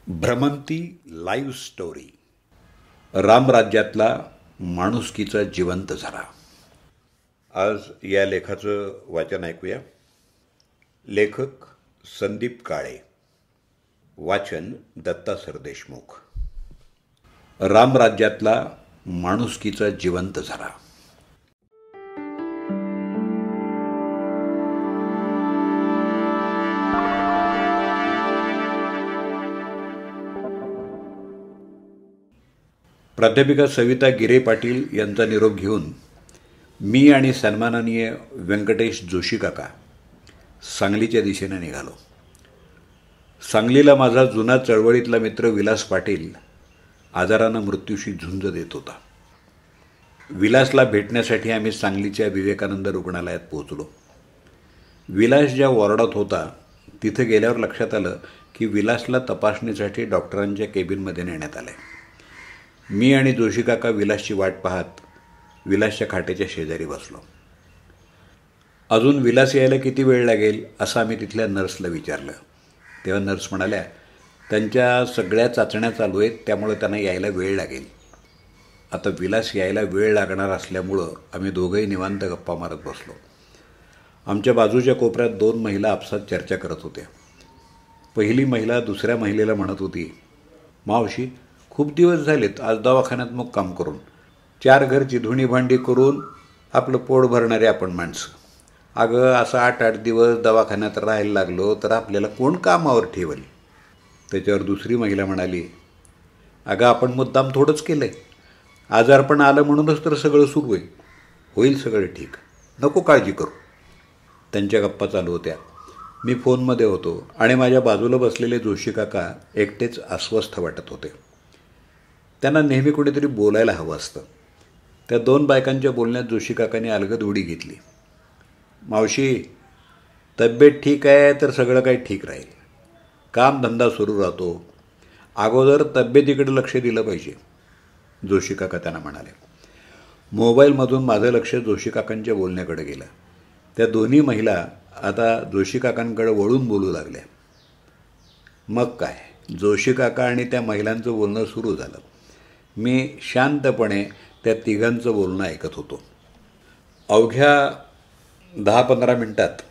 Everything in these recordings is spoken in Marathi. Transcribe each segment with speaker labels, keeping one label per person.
Speaker 1: भ्रमंती लाईव्ह स्टोरी. रामराज्यातला माणुसकीचा जिवंत झरा. आज या लेखाचं वाचन ऐकूया. लेखक संदीप काळे. वाचन दत्ता सरदेशमुख. रामराज्यातला माणुसकीचा जिवंत झरा. प्राध्यापिका सविता गिरे पाटील यांचा निरोप घेऊन मी आणि सन्माननीय व्यंकटेश जोशी काका सांगलीच्या दिशेने निघालो. सांगलीला माझा जुना चळवळीतला मित्र विलास पाटील आजारानं मृत्यूशी झुंज देत होता. विलासला भेटण्यासाठी आम्ही सांगलीच्या विवेकानंद रुग्णालयात पोहोचलो. विलास ज्या वॉर्डात होता तिथे गेल्यावर लक्षात आलं की विलासला तपासणीसाठी डॉक्टरांच्या केबिनमध्ये नेण्यात आलं. मी आणि जोशी काका विलासची वाट पाहत विलासच्या खाटेच्या शेजारी बसलो. अजून विलास यायला किती वेळ लागेल असं आम्ही तिथल्या नर्सला विचारलं. तेव्हा नर्स म्हणाल्या, त्यांच्या सगळ्या चाचण्या चालू आहेत, त्यामुळे त्यांना यायला वेळ लागेल. आता विलास यायला वेळ लागणार असल्यामुळं आम्ही दोघंही निवांत गप्पा मारत बसलो. आमच्या बाजूच्या कोपऱ्यात 2 महिला आपसात चर्चा करत होत्या. पहिली महिला दुसऱ्या महिलेला म्हणत होती, मावशी, खूप दिवस झालेत आज दवाखान्यात मुक्काम करून. 4 घरची धुणी भांडी करून आपलं पोट भरणारे आपण माणसं. अगं, असं 8-8 दिवस दवाखान्यात राहायला लागलो तर आपल्याला कोण कामावर ठेवेल. त्याच्यावर दुसरी महिला म्हणाली, अगं, आपण मुद्दाम थोडंच केलं आहे. आजारपण आलं म्हणूनच तर सगळं सुरू आहे. होईल सगळं ठीक, नको काळजी करू. त्यांच्या गप्पा चालू होत्या. मी फोनमध्ये होतो आणि माझ्या बाजूला बसलेले जोशी काका एकटेच अस्वस्थ वाटत होते. त्यांना नेहमी कुणीतरी बोलायला हवं असतं. त्या 2 बायकांच्या बोलण्यात जोशी काकांनी अलगद उडी घेतली. मावशी, तब्येत ठीक आहे तर सगळं काही ठीक राहील. कामधंदा सुरू राहतो. अगोदर तब्येतीकडे लक्ष दिलं पाहिजे, जोशी काका त्यांना म्हणाले. मोबाईलमधून माझं लक्ष जोशी काकांच्या बोलण्याकडे गेलं. त्या दोन्ही महिला आता जोशी काकांकडे वळून बोलू लागल्या. मग काय, जोशी काका आणि त्या महिलांचं बोलणं सुरू झालं. मी शांतपणे त्या तिघांचं बोलणं ऐकत होतो. अवघ्या 10-15 मिनिटात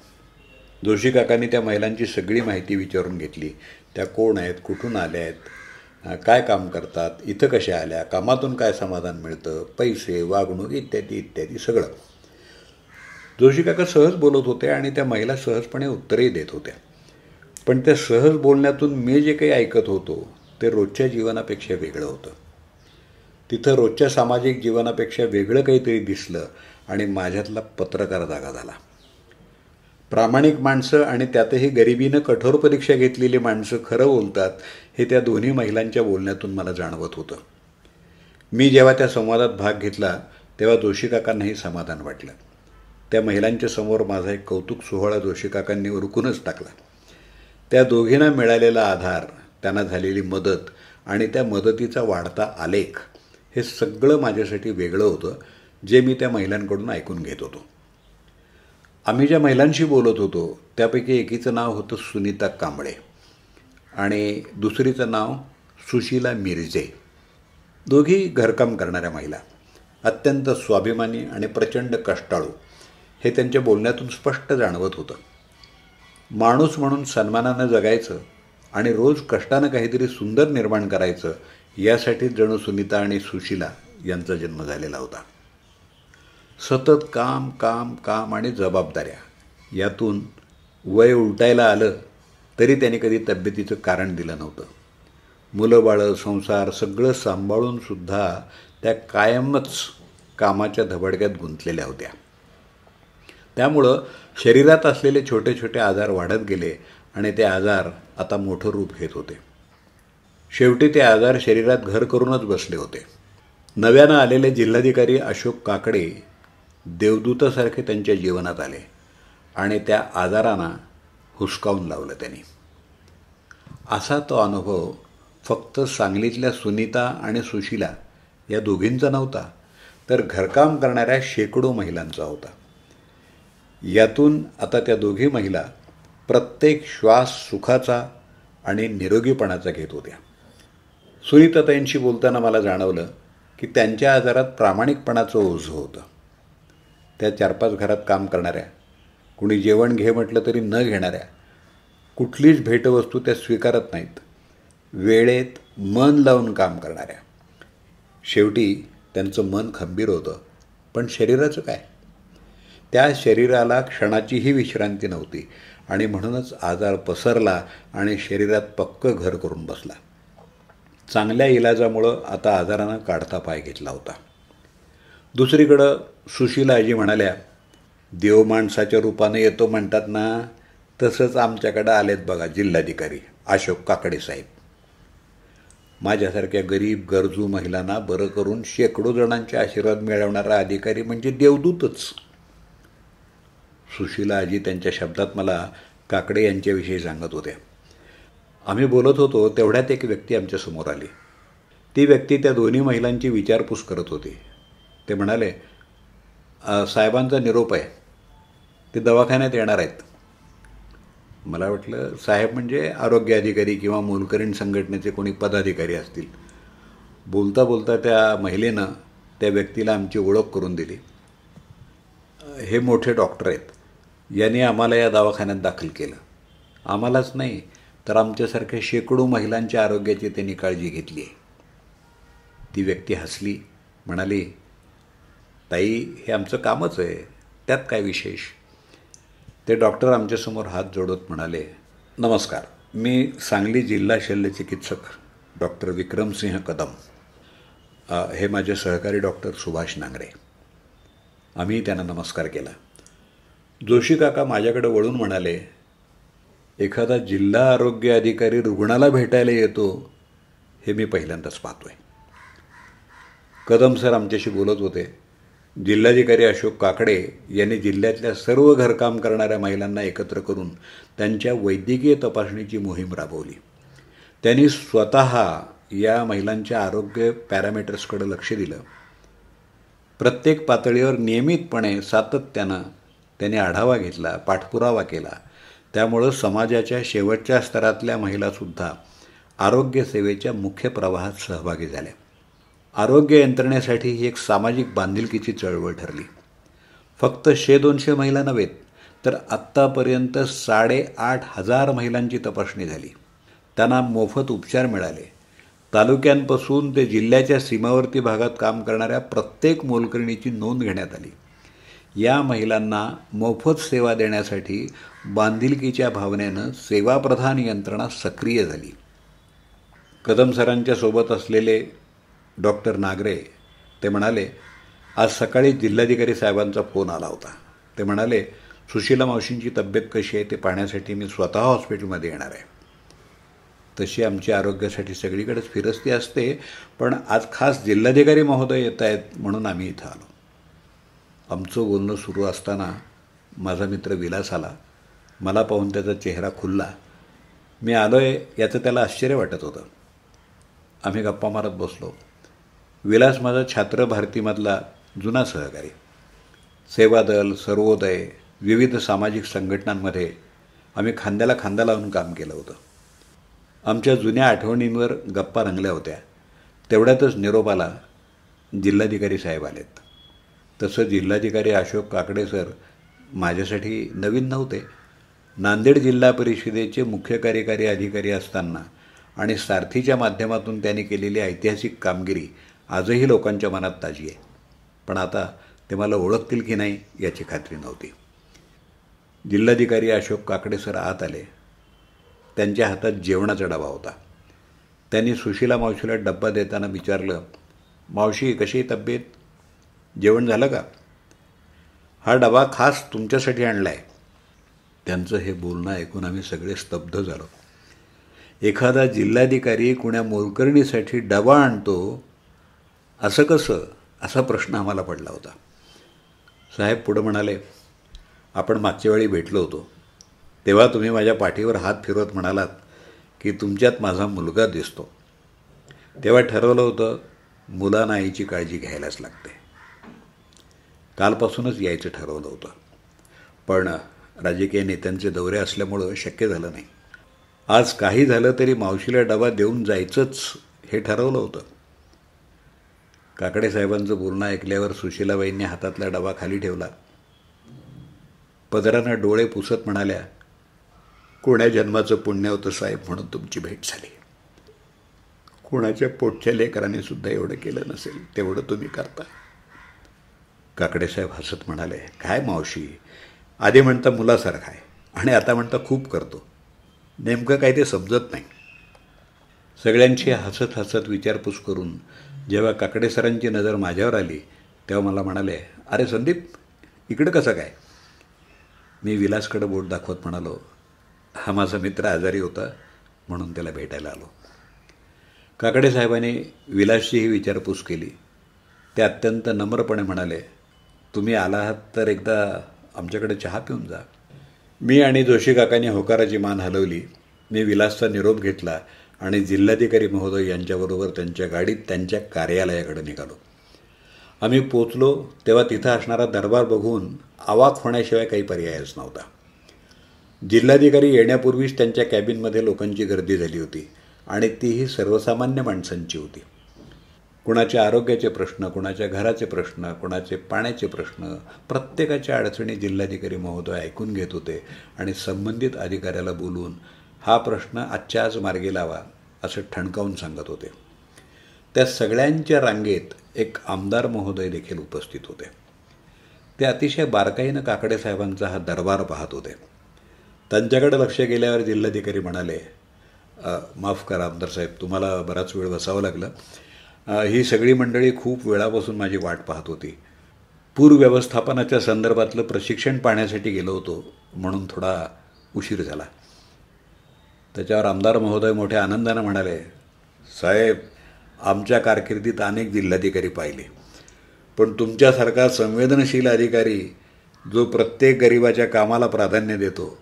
Speaker 1: जोशी काकांनी त्या महिलांची सगळी माहिती विचारून घेतली. त्या कोण आहेत, कुठून आल्या आहेत, काय काम करतात, इथं कशा आल्या, कामातून काय समाधान मिळतं, पैसे, वागणूक इत्यादी इत्यादी सगळं. जोशी काका सहज बोलत होते आणि त्या महिला सहजपणे उत्तरही देत होत्या. पण त्या सहज बोलण्यातून मी जे काही ऐकत होतो ते रोजच्या जीवनापेक्षा वेगळं होतं. तिथं रोजच्या सामाजिक जीवनापेक्षा वेगळं काहीतरी दिसलं आणि माझ्यातला पत्रकार जागा झाला. प्रामाणिक माणसं आणि त्यातही गरिबीनं कठोर परीक्षा घेतलेली माणसं खरं बोलतात हे त्या दोन्ही महिलांच्या बोलण्यातून मला जाणवत होतं. मी जेव्हा त्या संवादात भाग घेतला तेव्हा जोशी काकांनाही समाधान वाटलं. त्या महिलांच्या समोर माझा एक कौतुक सोहळा जोशी काकांनी उरकूनच टाकला. त्या दोघींना मिळालेला आधार, त्यांना झालेली मदत आणि त्या मदतीचा वाढता आलेख हे सगळं माझ्यासाठी वेगळं होतं, जे मी त्या महिलांकडून ऐकून घेत होतो. आम्ही ज्या महिलांशी बोलत होतो त्यापैकी एकीचं नाव होतं सुनीता कांबळे आणि दुसरीचं नाव सुशीला मिरजे. दोघी घरकाम करणाऱ्या महिला, अत्यंत स्वाभिमानी आणि प्रचंड कष्टाळू हे त्यांच्या बोलण्यातून स्पष्ट जाणवत होतं. माणूस म्हणून सन्मानानं जगायचं आणि रोज कष्टानं काहीतरी सुंदर निर्माण करायचं यासाठी जणू सुनीता आणि सुशीला यांचा जन्म झालेला होता. सतत काम काम काम आणि जबाबदाऱ्या, यातून वय उलटायला आलं तरी त्यांनी कधी तब्येतीचं कारण दिलं नव्हतं. मुलं बाळं, संसार सगळं सांभाळूनसुद्धा त्या कायमच कामाच्या धबडक्यात गुंतलेल्या होत्या. त्यामुळं शरीरात असलेले छोटे छोटे आजार वाढत गेले आणि ते आजार आता मोठं रूप घेत होते. शेवटी ते आजार शरीरात घर करूनच बसले होते. नव्यानं आलेले जिल्हाधिकारी अशोक काकडे देवदूतासारखे त्यांच्या जीवनात आले आणि त्या आजारांना हुसकावून लावलं त्यांनी. असा तो अनुभव फक्त सांगलीतल्या सुनीता आणि सुशीला या दोघींचा नव्हता, तर घरकाम करणाऱ्या शेकडो महिलांचा होता. यातून आता त्या दोघी महिला प्रत्येक श्वास सुखाचा आणि निरोगीपणाचा घेत होत्या. सुनीताताईंशी बोलताना मला जाणवलं की त्यांच्या आजारात प्रामाणिकपणाचं ओझं होतं. त्या 4-5 घरात काम करणाऱ्या, कुणी जेवण घे म्हटलं तरी न घेणाऱ्या, कुठलीच भेटवस्तू त्या स्वीकारत नाहीत, वेळेत मन लावून काम करणाऱ्या. शेवटी त्यांचं मन खंबीर होतं, पण शरीराचं काय? त्या शरीराला क्षणाचीही विश्रांती नव्हती आणि म्हणूनच आजार पसरला आणि शरीरात पक्कं घर करून बसला. चांगल्या इलाजामुळं आता आजारानं काढता पाय घेतला होता. दुसरीकडं सुशीला आजी म्हणाल्या, देव माणसाच्या रूपाने येतो म्हणतात ना, तसंच आमच्याकडं आलेत बघा जिल्हाधिकारी अशोक काकडे साहेब. माझ्यासारख्या गरीब गरजू महिलांना बरं करून शेकडो जणांचे आशीर्वाद मिळवणारा अधिकारी म्हणजे देवदूतच. सुशीला आजी त्यांच्या शब्दात मला काकडे यांच्याविषयी सांगत होत्या. आम्ही बोलत होतो तेवढ्यात एक व्यक्ती आमच्यासमोर आली. ती व्यक्ती त्या दोन्ही महिलांची विचारपूस करत होती. ते म्हणाले, साहेबांचा निरोप आहे, ते दवाखान्यात येणार आहेत. मला वाटलं साहेब म्हणजे आरोग्य अधिकारी किंवा मोलकरीण संघटनेचे कोणी पदाधिकारी असतील. बोलता बोलता त्या महिलेनं त्या व्यक्तीला आमची ओळख करून दिली. हे मोठे डॉक्टर आहेत, यांनी आम्हाला या दवाखान्यात दाखल केलं. आम्हालाच नाही तर आमच्यासारख्या शेकडो महिलांच्या आरोग्याची त्यांनी काळजी घेतली आहे. ती व्यक्ती हसली, म्हणाली, ताई हे आमचं कामच आहे, त्यात काय विशेष. ते डॉक्टर आमच्यासमोर हात जोडत म्हणाले, नमस्कार, मी सांगली जिल्हा शल्यचिकित्सक डॉक्टर विक्रमसिंह कदम. हे माझे सहकारी डॉक्टर सुभाष नांगरे. आम्ही त्यांना नमस्कार केला. जोशी काका माझ्याकडे वळून म्हणाले, एखादा जिल्हा आरोग्य अधिकारी रुग्णाला भेटायला येतो हे मी पहिल्यांदाच पाहतोय. कदम सर आमच्याशी बोलत होते. जिल्हाधिकारी अशोक काकडे यांनी जिल्ह्यातल्या सर्व घरकाम करणाऱ्या महिलांना एकत्र करून त्यांच्या वैद्यकीय तपासणीची मोहीम राबवली. त्यांनी स्वतः या महिलांच्या आरोग्य पॅरामीटर्सकडे लक्ष दिलं. प्रत्येक पातळीवर नियमितपणे सातत्यानं त्यांनी आढावा घेतला, पाठपुरावा केला. त्यामुळं समाजाच्या शेवटच्या स्तरातल्या महिलासुद्धा आरोग्य सेवेच्या मुख्य प्रवाहात सहभागी झाल्या. आरोग्य यंत्रणेसाठी ही एक सामाजिक बांधिलकीची चळवळ ठरली. फक्त 100-200 महिला नव्हेत, तर आत्तापर्यंत 8,500 महिलांची तपासणी झाली. त्यांना मोफत उपचार मिळाले. तालुक्यांपासून ते जिल्ह्याच्या सीमावर्ती भागात काम करणाऱ्या प्रत्येक मोलकरणीची नोंद घेण्यात आली. या महिलांना मोफत सेवा देण्यासाठी बांधिलकीच्या भावनेनं सेवाप्रधान यंत्रणा सक्रिय झाली. कदम सरांच्या सोबत असलेले डॉक्टर नागरे ते म्हणाले, आज सकाळी जिल्हाधिकारी साहेबांचा फोन आला होता. ते म्हणाले, सुशीला मावशींची तब्येत कशी आहे ते पाहण्यासाठी मी स्वतः हॉस्पिटलमध्ये येणार आहे. तशी आमच्या आरोग्यासाठी सगळीकडेच फिरस्ती असते, पण आज खास जिल्हाधिकारी महोदय येत आहेत म्हणून आम्ही इथं आलो. आमचं बोलणं सुरू असताना माझा मित्र विलास आला. मला पाहून त्याचा चेहरा खुलला. मी आलो आहे याचं त्याला आश्चर्य वाटत होतं. आम्ही गप्पा मारत बसलो. विलास माझा छात्र भारतीमधला जुना सहकारी. सेवादल, सर्वोदय, विविध सामाजिक संघटनांमध्ये आम्ही खांद्याला खांदा लावून काम केलं होतं. आमच्या जुन्या आठवणींवर गप्पा रंगल्या होत्या. तेवढ्यातच निरोपाला जिल्हाधिकारी साहेब आलेत. तसं जिल्हाधिकारी अशोक काकडे सर माझ्यासाठी नवीन नव्हते. नांदेड जिल्हा परिषदेचे मुख्य कार्यकारी अधिकारी असताना आणि सारथीच्या माध्यमातून त्यांनी केलेली ऐतिहासिक कामगिरी आजही लोकांच्या मनात ताजी आहे. पण आता ते मला ओळखतील की नाही याची खात्री नव्हती. जिल्हाधिकारी अशोक काकडे सर आत आले. त्यांच्या हातात जेवणाचा डबा होता. त्यांनी सुशीला मावशीला डब्बा देताना विचारलं, मावशी कशी तब्येत, जेवण झालं का? हा डबा खास तुमच्यासाठी आणला आहे. त्यांचं हे बोलणं ऐकून आम्ही सगळे स्तब्ध झालो. एखादा जिल्हाधिकारी कुण्या मोलकरणीसाठी डबा आणतो असं कसं, असा प्रश्न आम्हाला पडला होता. साहेब पुढं म्हणाले, आपण मागच्या वेळी भेटलो होतो तेव्हा तुम्ही माझ्या पाठीवर हात फिरवत म्हणालात की तुमच्यात माझा मुलगा दिसतो. तेव्हा ठरवलं होतं मुलांना आईची काळजी घ्यायलाच लागते. कालपासूनच यायचं ठरवलं होतं, पण राजकीय नेत्यांचे दौरे असल्यामुळं शक्य झालं नाही. आज काही झालं तरी मावशीला डबा देऊन जायचंच हे ठरवलं होतं. काकडे साहेबांचं बोलणं ऐकल्यावर सुशीलाबाईंनी हातातला डबा खाली ठेवला. पदरानं डोळे पुसत म्हणाल्या, कोण्या जन्माचं पुण्य होतं साहेब म्हणून तुमची भेट झाली. कोणाच्या पोटच्या लेकराने सुद्धा एवढं केलं नसेल तेवढं तुम्ही करता. काकडे साहेब हसत म्हणाले, काय मावशी, आधी म्हणता मुलासारखा आहे आणि आता म्हणता खूप करतो. नेमकं काय ते समजत नाही. सगळ्यांची हसत हसत विचारपूस करून जेव्हा काकडे सरांची नजर माझ्यावर आली तेव्हा मला म्हणाले, अरे संदीप, इकडं कसं काय? मी विलासकडे बोट दाखवत म्हणालो, हा माझा मित्र आजारी होता म्हणून त्याला भेटायला आलो. काकडे साहेबांनी विलासचीही विचारपूस केली. ते अत्यंत नम्रपणे म्हणाले, तुम्ही आला आहात तर एकदा आमच्याकडे चहा पिऊन जा. मी आणि जोशी काकांनी होकाराची मान हलवली. मी विलासचा निरोप घेतला आणि जिल्हाधिकारी महोदय यांच्याबरोबर त्यांच्या गाडीत त्यांच्या कार्यालयाकडे निघालो. आम्ही पोचलो तेव्हा तिथं असणारा दरबार बघून अवाक होण्याशिवाय काही पर्यायच नव्हता. जिल्हाधिकारी येण्यापूर्वीच त्यांच्या कॅबिनमध्ये लोकांची गर्दी झाली होती आणि तीही सर्वसामान्य माणसांची होती. कुणाच्या आरोग्याचे प्रश्न, कुणाच्या घराचे प्रश्न, कुणाचे पाण्याचे प्रश्न, प्रत्येकाच्या अडचणी जिल्हाधिकारी महोदय ऐकून घेत होते आणि संबंधित अधिकाऱ्याला बोलून हा प्रश्न आजच्या आज मार्गी लावा असं ठणकावून सांगत होते. त्या सगळ्यांच्या रांगेत एक आमदार महोदय देखील उपस्थित होते. ते अतिशय बारकाईनं काकडे साहेबांचा हा दरबार पाहत होते. त्यांच्याकडे लक्ष गेल्यावर जिल्हाधिकारी म्हणाले, माफ करा आमदार साहेब, तुम्हाला बराच वेळ बसावं लागलं. ही सगळी मंडळी खूप वेळापासून माझी वाट पाहत होती. पूर व्यवस्थापनाच्या संदर्भातलं प्रशिक्षण पाहण्यासाठी गेलो होतो म्हणून थोडा उशीर झाला. त्याच्यावर आमदार महोदय मोठ्या आनंदानं म्हणाले, साहेब, आमच्या कारकिर्दीत अनेक जिल्हाधिकारी पाहिले, पण तुमच्यासारखा संवेदनशील अधिकारी जो प्रत्येक गरिबाच्या कामाला प्राधान्य देतो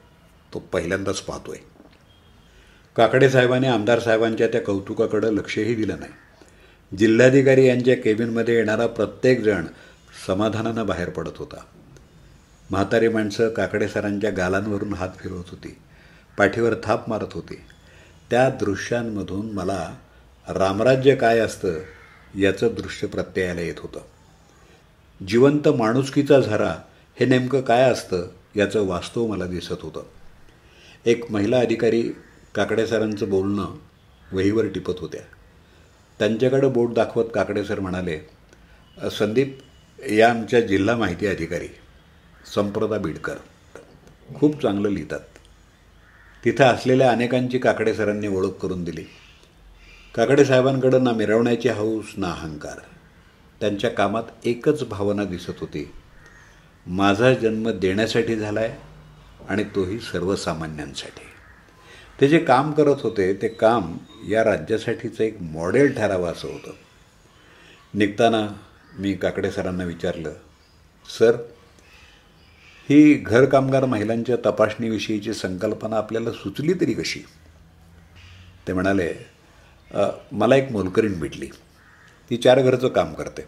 Speaker 1: तो पहिल्यांदाच पाहतोय. काकडे साहेबांनी आमदार साहेबांच्या त्या कौतुकाकडे लक्षही दिलं नाही. जिल्हाधिकारी यांच्या केबिनमध्ये येणारा प्रत्येक जण समाधानानं बाहेर पडत होता. म्हातारी माणसं काकडे सरांच्या गालांवरून हात फिरवत होती, पाठीवर थाप मारत होती. त्या दृश्यांमधून मला रामराज्य काय असतं याचं दृश्य प्रत्ययाला येत होतं. जिवंत माणुसकीचा झरा हे नेमकं काय असतं याचं वास्तव मला दिसत होतं. एक महिला अधिकारी काकडे सरांचं बोलणं वहीवर टिपत होत्या. त्यांच्याकडे बोट दाखवत काकडे सर म्हणाले, संदीप, या आमच्या जिल्हा माहिती अधिकारी संप्रदा बिडकर, खूप चांगलं लिहितात. तिथं असलेल्या अनेकांची काकडे सरांनी ओळख करून दिली. काकडे साहेबांकडं ना मिरवण्याची हौस ना अहंकार. त्यांच्या कामात एकच भावना दिसत होती, माझा जन्म देण्यासाठी झाला आहे आणि तोही सर्वसामान्यांसाठी. ते जे काम करत होते ते काम या राज्यासाठीचं एक मॉडेल ठरावं असं होतं. निघताना मी काकडे सरांना विचारलं, सर, ही घरकामगार महिलांच्या तपासणीविषयीची संकल्पना आपल्याला सुचली तरी कशी? ते म्हणाले, मला एक मोलकरीण भेटली. ती 4 घरचं काम करते.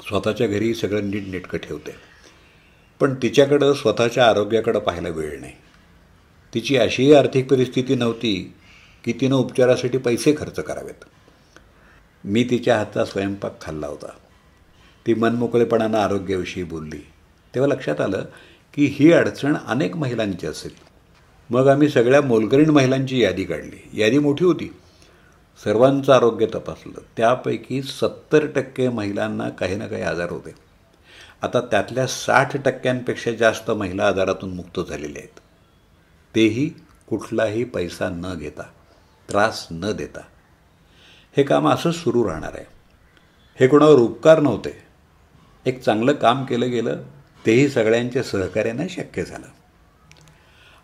Speaker 1: स्वतःच्या घरी सगळं नीटनेटकं ठेवते. पण तिच्याकडं स्वतःच्या आरोग्याकडं पाहायला वेळ नाही. तिची अशीही आर्थिक परिस्थिती नव्हती की तिनं उपचारासाठी पैसे खर्च करावेत. मी तिच्या हातचा स्वयंपाक खाल्ला होता. ती मनमोकळेपणानं आरोग्याविषयी बोलली. तेव्हा लक्षात आलं की ही अडचण अनेक महिलांची असेल. मग आम्ही सगळ्या मोलकरीण महिलांची यादी काढली. यादी मोठी होती. सर्वांचं आरोग्य तपासलं. त्यापैकी 70% महिलांना काही ना काही आजार होते. आता त्यातल्या 60% जास्त महिला आजारातून मुक्त झालेल्या आहेत. तेही कुठलाही पैसा न घेता, त्रास न देता. हे काम असंच सुरू राहणार आहे. हे कोणावर उपकार नव्हते. एक चांगलं काम केलं गेलं, तेही सगळ्यांच्या सहकार्याने शक्य झालं.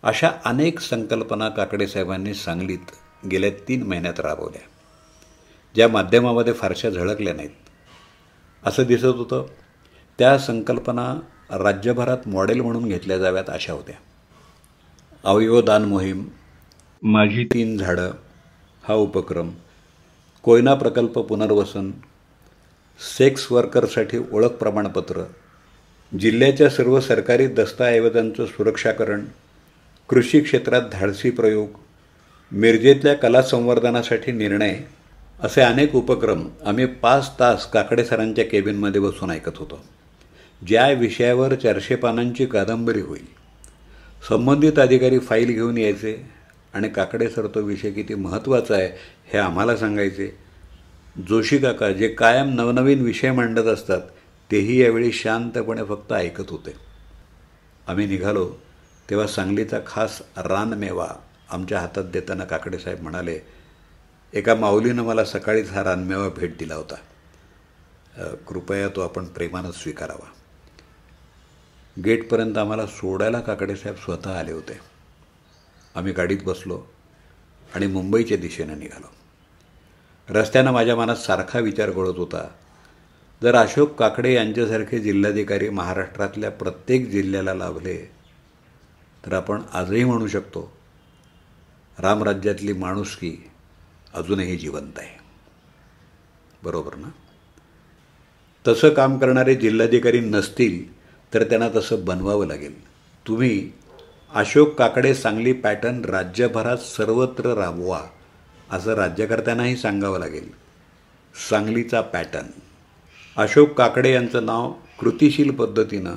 Speaker 1: अशा अनेक संकल्पना काकडे साहेबांनी सांगलीत गेल्या 3 महिन्यात राबवल्या, ज्या माध्यमामध्ये फारशा झळकल्या नाहीत. असं दिसत होतं त्या संकल्पना राज्यभरात मॉडेल म्हणून घेतल्या जाव्यात अशा होत्या. अवयवदान मोहीम, माझी 3 झाडं हा उपक्रम, कोयना प्रकल्प पुनर्वसन, सेक्स वर्करसाठी ओळख प्रमाणपत्र, जिल्ह्याच्या सर्व सरकारी दस्तऐवजांचं सुरक्षाकरण, कृषी क्षेत्रात धाडसी प्रयोग, मिरजेतल्या कला संवर्धनासाठी निर्णय असे अनेक उपक्रम आम्ही 5 तास काकडे सरांच्या केबिनमध्ये बसून ऐकत होतो. ज्या विषयावर 400 पानांची कादंबरी होईल, संबंधित अधिकारी फाईल घेऊन यायचे आणि काकडे सर तो विषय किती महत्त्वाचा आहे हे आम्हाला सांगायचे. जोशी काका जे कायम नवनवीन विषय मांडत असतात तेही यावेळी शांतपणे फक्त ऐकत होते. आम्ही निघालो तेव्हा सांगलीचा खास रानमेवा आमच्या हातात देताना काकडे साहेब म्हणाले, एका माऊलीनं मला सकाळीच हा रानमेवा भेट दिला होता. कृपया तो आपण प्रेमानं स्वीकारावा. गेटपर्यंत आम्हाला सोडायला काकडे साहेब स्वतः आले होते. आम्ही गाडीत बसलो आणि मुंबईच्या दिशेने निघालो. रस्त्यानं माझ्या मनात सारखा विचार घोळत होता, जर अशोक काकडे यांच्यासारखे जिल्हाधिकारी महाराष्ट्रातल्या प्रत्येक जिल्ह्याला लाभले तर आपण आजही म्हणू शकतो रामराज्यातली माणुसकी अजूनही जिवंत आहे. बरोबर ना? तसं काम करणारे जिल्हाधिकारी नसतील तर त्यांना तसं बनवावं लागेल. तुम्ही अशोक काकडे सांगली पॅटर्न राज्यभरात सर्वत्र राबवा असं राज्यकर्त्यांनाही सांगावं लागेल. सांगलीचा पॅटर्न. अशोक काकडे यांचं नाव कृतिशील पद्धतीनं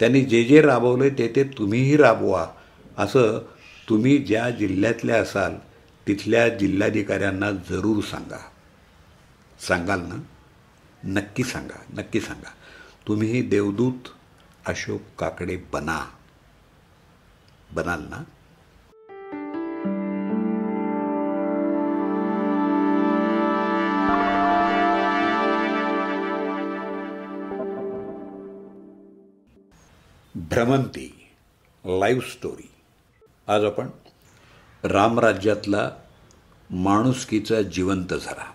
Speaker 1: त्यांनी जे जे राबवलं ते ते तुम्हीही राबवा असं तुम्ही ज्या जिल्ह्यातल्या असाल तिथल्या जिल्हाधिकाऱ्यांना जरूर सांगा. सांगाल ना? नक्की सांगा, नक्की सांगा. तुम्हीही देवदूत अशोक काकडे बनाल ना? भ्रमंती लाईव्ह स्टोरी. आज आपण रामराज्यातला माणुसकीचा जिवंत झरा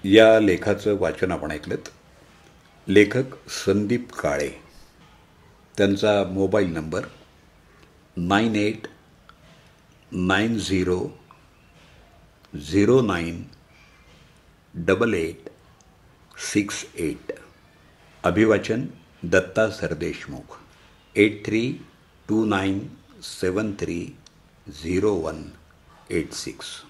Speaker 1: या लेखाचं वाचन आपण ऐकलं. लेखक संदीप काळे. त्यांचा मोबाईल नंबर 9890098868. अभिवाचन दत्ता सरदेशमुख. 8329730186.